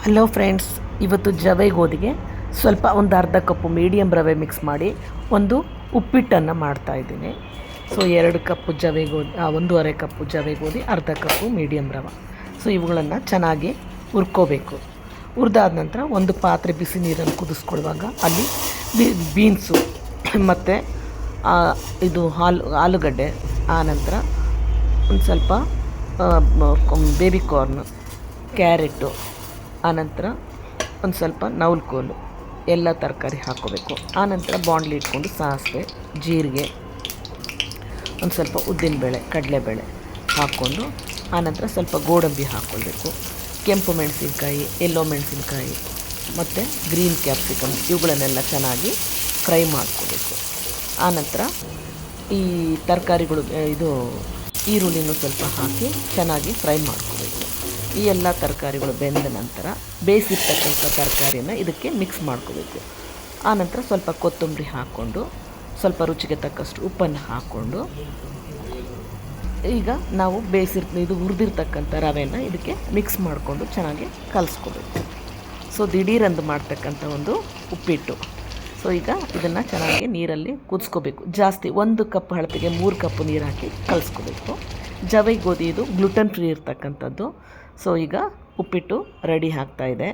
Hello friends, ಇವತ್ತು ಜವೆ ಗೋಧಿಗೆ ಸ್ವಲ್ಪ ಒಂದು ಅರ್ಧ ಕಪ್ಪು ಮೀಡಿಯಮ್ ರವೆ ಮಿಕ್ಸ್ ಮಾಡಿ ಒಂದು ಉಪ್ಪಿಟ್ಟನ್ನು ಮಾಡ್ತಾಯಿದ್ದೀನಿ. ಸೊ 2 ಕಪ್ಪು ಜವೆ ಗೋಧಿ, 1.5 ಕಪ್ಪು ಜವೆ ಗೋಧಿ, ಅರ್ಧ ಕಪ್ಪು ಮೀಡಿಯಮ್ ರವೆ. ಸೊ ಇವುಗಳನ್ನು ಚೆನ್ನಾಗಿ ಹುರ್ಕೋಬೇಕು. ಹುರಿದಾದ ನಂತರ ಒಂದು ಪಾತ್ರೆ ಬಿಸಿ ನೀರನ್ನು ಕುದಿಸ್ಕೊಳ್ಳುವಾಗ ಅಲ್ಲಿ ಬೀನ್ಸು ಮತ್ತು ಇದು ಆಲೂಗಡ್ಡೆ, ಆನಂತರ ಒಂದು ಸ್ವಲ್ಪ ಬೇಬಿ ಕಾರ್ನು, ಕ್ಯಾರೆಟು, ಆನಂತರ ಒಂದು ಸ್ವಲ್ಪ ನವಲಕೋಲು ಎಲ್ಲ ತರಕಾರಿ ಹಾಕ್ಕೋಬೇಕು. ಆನಂತರ ಬಾಣಲಿ ಇಟ್ಕೊಂಡು ಸಾಸಿವೆ, ಜೀರಿಗೆ, ಒಂದು ಸ್ವಲ್ಪ ಉದ್ದಿನಬೇಳೆ, ಕಡಲೆಬೇಳೆ ಹಾಕ್ಕೊಂಡು ಆನಂತರ ಸ್ವಲ್ಪ ಗೋಡಂಬಿ ಹಾಕ್ಕೊಳ್ಬೇಕು. ಕೆಂಪು ಮೆಣಸಿನ್ಕಾಯಿ, ಎಲ್ಲೋ ಮೆಣಸಿನ್ಕಾಯಿ ಮತ್ತು ಗ್ರೀನ್ ಕ್ಯಾಪ್ಸಿಕಮ್ ಇವುಗಳನ್ನೆಲ್ಲ ಚೆನ್ನಾಗಿ ಫ್ರೈ ಮಾಡ್ಕೋಬೇಕು. ಆನಂತರ ಈ ತರಕಾರಿಗಳು, ಇದು ಈರುಳ್ಳಿನೂ ಸ್ವಲ್ಪ ಹಾಕಿ ಚೆನ್ನಾಗಿ ಫ್ರೈ ಮಾಡ್ಕೋಬೇಕು. ಈ ಎಲ್ಲ ತರಕಾರಿಗಳು ಬೆಂದ ನಂತರ ಬೇಯಿಸಿರ್ತಕ್ಕಂಥ ತರಕಾರಿನ ಇದಕ್ಕೆ ಮಿಕ್ಸ್ ಮಾಡ್ಕೋಬೇಕು. ಆನಂತರ ಸ್ವಲ್ಪ ಕೊತ್ತಂಬರಿ ಹಾಕ್ಕೊಂಡು ಸ್ವಲ್ಪ ರುಚಿಗೆ ತಕ್ಕಷ್ಟು ಉಪ್ಪನ್ನು ಹಾಕ್ಕೊಂಡು ಈಗ ನಾವು ಇದು ಹುರಿದಿರ್ತಕ್ಕಂಥ ರವೆನ ಇದಕ್ಕೆ ಮಿಕ್ಸ್ ಮಾಡಿಕೊಂಡು ಚೆನ್ನಾಗಿ ಕಲಿಸ್ಕೋಬೇಕು. ಸೊ ದಿಢೀರಂದು ಮಾಡ್ತಕ್ಕಂಥ ಒಂದು ಉಪ್ಪಿಟ್ಟು. ಸೊ ಈಗ ಇದನ್ನು ಚೆನ್ನಾಗಿ ನೀರಲ್ಲಿ ಕುದಿಸ್ಕೋಬೇಕು. ಜಾಸ್ತಿ 1 ಕಪ್ ಅಳತೆಗೆ 3 ಕಪ್ ನೀರು ಹಾಕಿ ಕಲಿಸ್ಕೋಬೇಕು. ಜವೆ ಗೋಧಿ ಇದು ಗ್ಲುಟನ್ ಫ್ರೀ ಇರ್ತಕ್ಕಂಥದ್ದು. ಸೊ ಈಗ ಉಪ್ಪಿಟ್ಟು ರೆಡಿ ಆಗ್ತಾಯಿದೆ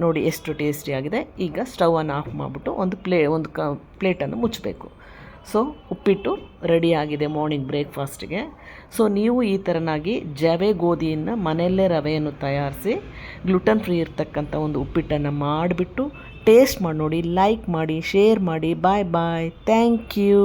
ನೋಡಿ, ಎಷ್ಟು ಟೇಸ್ಟಿಯಾಗಿದೆ. ಈಗ ಸ್ಟವನ್ನು ಆಫ್ ಮಾಡಿಬಿಟ್ಟು ಒಂದು ಪ್ಲೇಟನ್ನು ಮುಚ್ಚಬೇಕು. ಸೊ ಉಪ್ಪಿಟ್ಟು ರೆಡಿಯಾಗಿದೆ ಮಾರ್ನಿಂಗ್ ಬ್ರೇಕ್ಫಾಸ್ಟಿಗೆ. ಸೊ ನೀವು ಈ ಥರನಾಗಿ ಜವೆ ಗೋಧಿಯನ್ನು ಮನೆಯಲ್ಲೇ ರವೆಯನ್ನು ತಯಾರಿಸಿ ಗ್ಲುಟನ್ ಫ್ರೀ ಇರ್ತಕ್ಕಂಥ ಒಂದು ಉಪ್ಪಿಟ್ಟನ್ನು ಮಾಡಿಬಿಟ್ಟು ಟೇಸ್ಟ್ ಮಾಡಿ ನೋಡಿ. ಲೈಕ್ ಮಾಡಿ, ಶೇರ್ ಮಾಡಿ. ಬಾಯ್ ಬಾಯ್. Thank you.